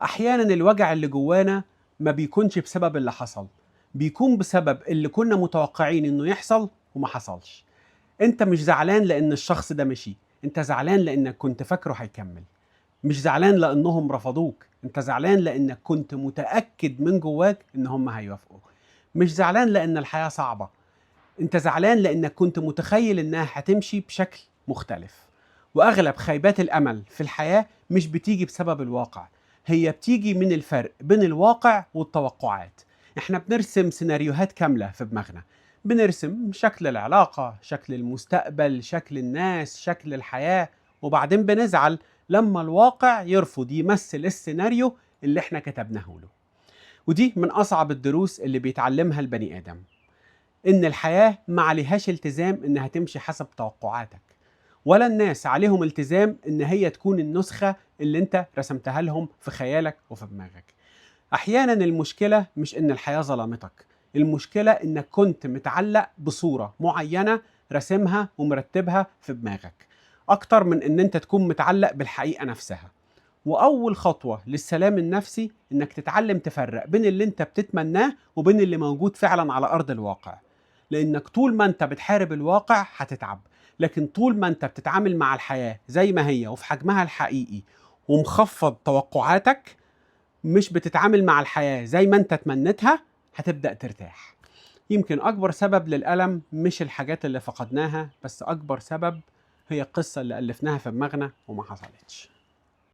أحيانا الوجع اللي جوانا ما بيكونش بسبب اللي حصل، بيكون بسبب اللي كنا متوقعين إنه يحصل وما حصلش. أنت مش زعلان لأن الشخص ده مشي، أنت زعلان لأنك كنت فاكره هيكمل. مش زعلان لأنهم رفضوك، أنت زعلان لأنك كنت متأكد من جواك إن هم هيوافقوا. مش زعلان لأن الحياة صعبة، أنت زعلان لأنك كنت متخيل إنها هتمشي بشكل مختلف. وأغلب خيبات الأمل في الحياة مش بتيجي بسبب الواقع، هي بتيجي من الفرق بين الواقع والتوقعات. إحنا بنرسم سيناريوهات كاملة في دماغنا، بنرسم شكل العلاقة، شكل المستقبل، شكل الناس، شكل الحياة، وبعدين بنزعل لما الواقع يرفض يمثل السيناريو اللي إحنا كتبناه له. ودي من أصعب الدروس اللي بيتعلمها البني آدم، إن الحياة ما عليهاش التزام إنها تمشي حسب توقعاتك، ولا الناس عليهم التزام إن هي تكون النسخة اللي أنت رسمتها لهم في خيالك وفي دماغك. أحيانا المشكلة مش إن الحياة ظلمتك، المشكلة إنك كنت متعلق بصورة معينة رسمها ومرتبها في دماغك، أكتر من إن أنت تكون متعلق بالحقيقة نفسها. وأول خطوة للسلام النفسي إنك تتعلم تفرق بين اللي أنت بتتمناه وبين اللي موجود فعلا على أرض الواقع. لأنك طول ما أنت بتحارب الواقع هتتعب، لكن طول ما أنت بتتعامل مع الحياة زي ما هي وفي حجمها الحقيقي ومخفض توقعاتك، مش بتتعامل مع الحياة زي ما أنت تمنتها، هتبدأ ترتاح. يمكن أكبر سبب للألم مش الحاجات اللي فقدناها، بس أكبر سبب هي القصة اللي ألفناها في دماغنا وما حصلتش.